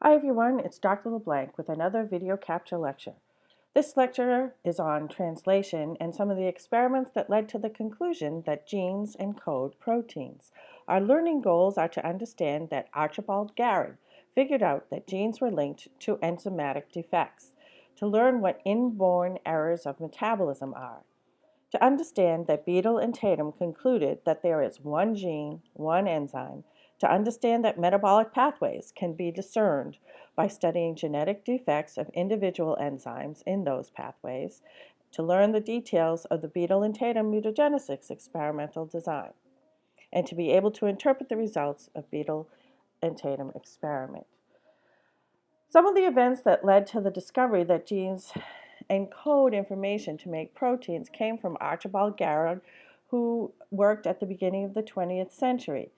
Hi everyone, it's Dr. LeBlanc with another video capture lecture. This lecture is on translation and some of the experiments that led to the conclusion that genes encode proteins. Our learning goals are to understand that Archibald Garrod figured out that genes were linked to enzymatic defects, to learn what inborn errors of metabolism are, to understand that Beetle and Tatum concluded that there is one gene, one enzyme, to understand that metabolic pathways can be discerned by studying genetic defects of individual enzymes in those pathways, to learn the details of the Beetle and Tatum mutagenesis experimental design, and to be able to interpret the results of Beetle and Tatum experiment. Some of the events that led to the discovery that genes encode information to make proteins came from Archibald Garrod, who worked at the beginning of the 20th century.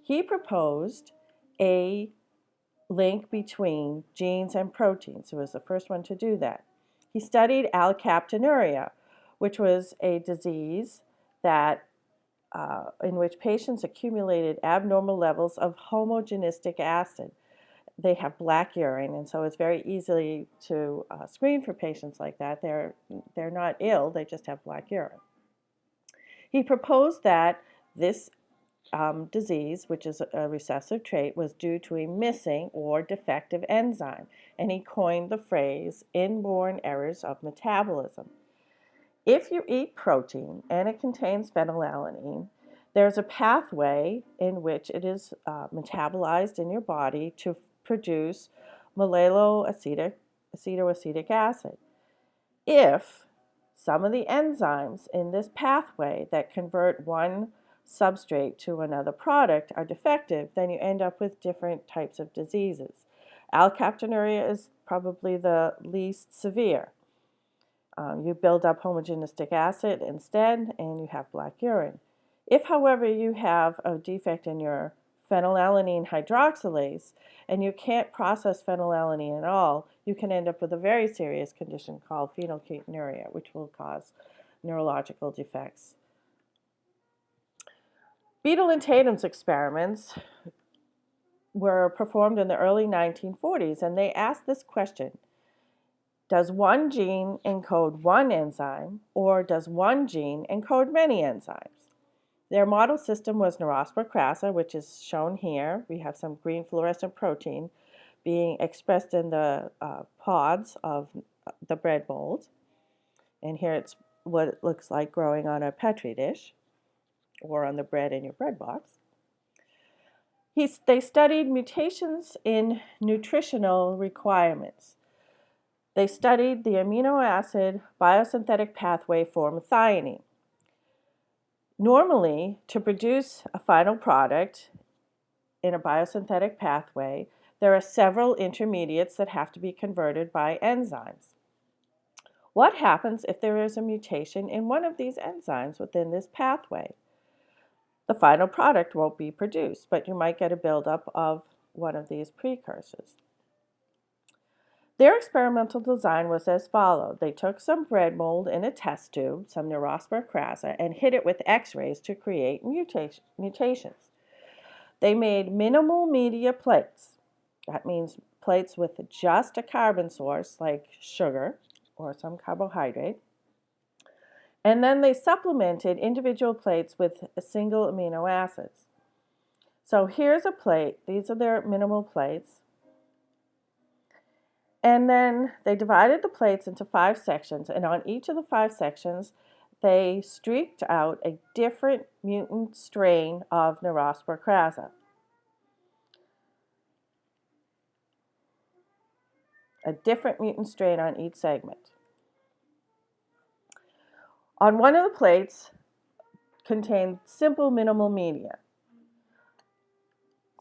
He proposed a link between genes and proteins. He was the first one to do that. He studied alkaptonuria, which was a disease that in which patients accumulated abnormal levels of homogenistic acid. They have black urine, and so it's very easy to screen for patients like that. They're not ill, they just have black urine. He proposed that this disease, which is a recessive trait, was due to a missing or defective enzyme, and he coined the phrase inborn errors of metabolism. If you eat protein and it contains phenylalanine, there's a pathway in which it is metabolized in your body to produce malaloacetoacetic acid. If some of the enzymes in this pathway that convert one substrate to another product are defective, then you end up with different types of diseases. Alkaptonuria is probably the least severe. You build up homogenistic acid instead, and you have black urine. If, however, you have a defect in your phenylalanine hydroxylase and you can't process phenylalanine at all, you can end up with a very serious condition called phenylketonuria, which will cause neurological defects. Beetle and Tatum's experiments were performed in the early 1940s, and they asked this question: does one gene encode one enzyme, or does one gene encode many enzymes? Their model system was Neurospora crassa, which is shown here. We have some green fluorescent protein being expressed in the pods of the bread molds. And here it's what it looks like growing on a Petri dish or on the bread in your bread box. They studied mutations in nutritional requirements. They studied the amino acid biosynthetic pathway for methionine. Normally, to produce a final product in a biosynthetic pathway, there are several intermediates that have to be converted by enzymes. What happens if there is a mutation in one of these enzymes within this pathway? The final product won't be produced, but you might get a buildup of one of these precursors. Their experimental design was as follows. They took some bread mold in a test tube, some Neurospora crassa, and hit it with X-rays to create mutations. They made minimal media plates. That means plates with just a carbon source like sugar or some carbohydrate. And then they supplemented individual plates with single amino acids. So here's a plate. These are their minimal plates. And then they divided the plates into 5 sections, and on each of the 5 sections, they streaked out a different mutant strain of Neurospora crassa. A different mutant strain on each segment. On one of the plates contained simple minimal media.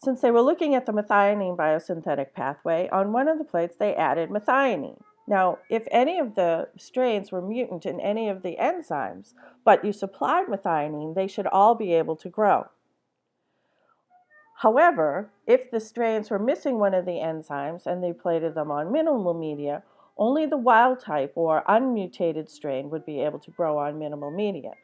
Since they were looking at the methionine biosynthetic pathway, on one of the plates they added methionine. Now, if any of the strains were mutant in any of the enzymes, but you supplied methionine, they should all be able to grow. However, if the strains were missing one of the enzymes and they plated them on minimal media, only the wild type or unmutated strain would be able to grow on minimal media.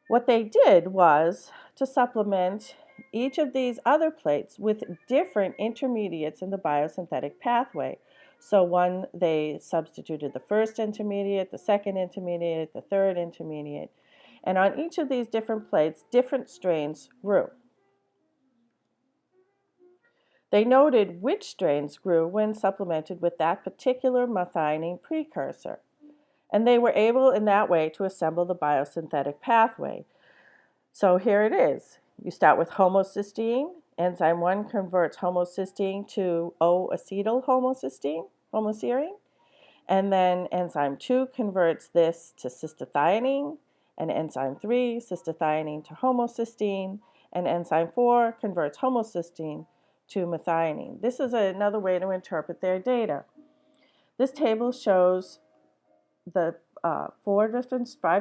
What they did was to supplement each of these other plates with different intermediates in the biosynthetic pathway. So one, they substituted the first intermediate, the second intermediate, the third intermediate, and on each of these different plates, different strains grew. They noted which strains grew when supplemented with that particular methionine precursor, and they were able in that way to assemble the biosynthetic pathway. So here it is. You start with homocysteine. Enzyme 1 converts homocysteine to O-acetyl homoserine. And then enzyme 2 converts this to cystathionine. And enzyme 3, cystathionine to homocysteine. And enzyme 4 converts homocysteine to methionine. This is another way to interpret their data. This table shows the 5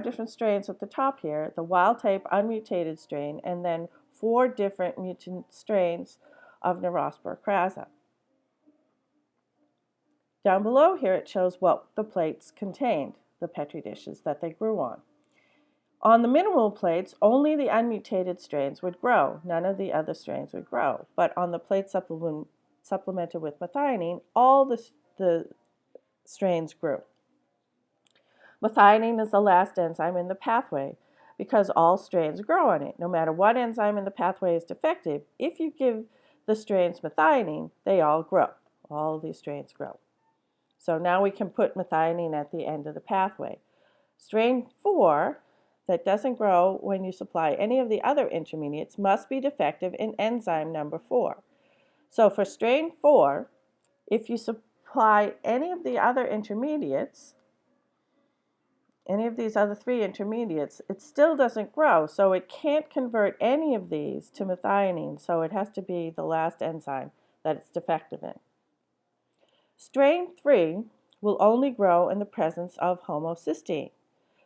different strains at the top here, the wild-type unmutated strain, and then 4 different mutant strains of Neurospora crassa. Down below here it shows what the plates contained, the Petri dishes that they grew on. On the minimal plates, only the unmutated strains would grow. None of the other strains would grow. But on the plate supplemented with methionine, all the strains grew. Methionine is the last enzyme in the pathway because all strains grow on it. No matter what enzyme in the pathway is defective, if you give the strains methionine, they all grow. All these strains grow. So now we can put methionine at the end of the pathway. Strain 4, that doesn't grow when you supply any of the other intermediates, must be defective in enzyme number 4. So for strain 4, if you supply any of the other intermediates, any of these other 3 intermediates, it still doesn't grow, so it can't convert any of these to methionine, so it has to be the last enzyme that it's defective in. Strain 3 will only grow in the presence of homocysteine.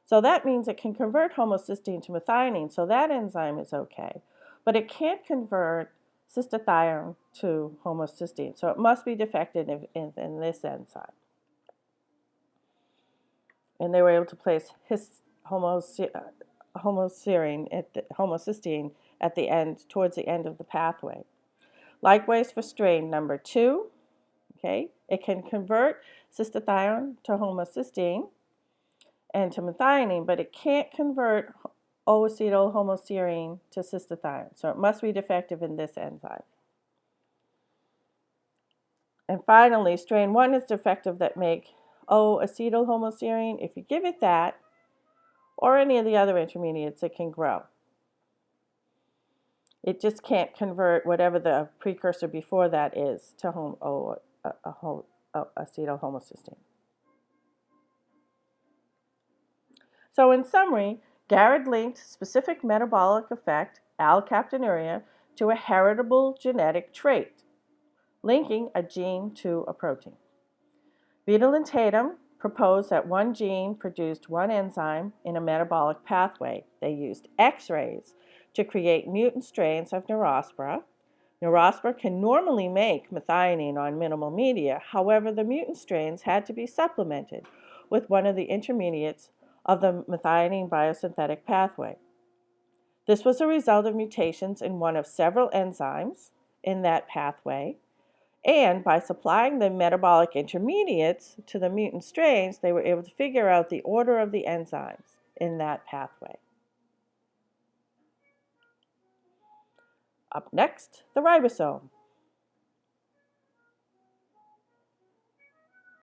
So that means it can convert homocysteine to methionine, so that enzyme is okay, but it can't convert cystathione to homocysteine, so it must be defective in this enzyme. And they were able to place homocysteine at the end, towards the end of the pathway. Likewise for strain number 2, okay, it can convert cystathione to homocysteine and to methionine, but it can't convert O-acetyl homoserine to cystathione, so it must be defective in this enzyme. And finally, strain 1 is defective that make O-acetyl homoserine. If you give it that, or any of the other intermediates, it can grow. It just can't convert whatever the precursor before that is to acetyl homocysteine. So in summary, Garrod linked specific metabolic effect, alkaptonuria, to a heritable genetic trait, linking a gene to a protein. Beetle and Tatum proposed that one gene produced one enzyme in a metabolic pathway. They used X-rays to create mutant strains of Neurospora. Neurospora can normally make methionine on minimal media. However, the mutant strains had to be supplemented with one of the intermediates of the methionine biosynthetic pathway. This was a result of mutations in one of several enzymes in that pathway, and by supplying the metabolic intermediates to the mutant strains, they were able to figure out the order of the enzymes in that pathway. Up next, the ribosome.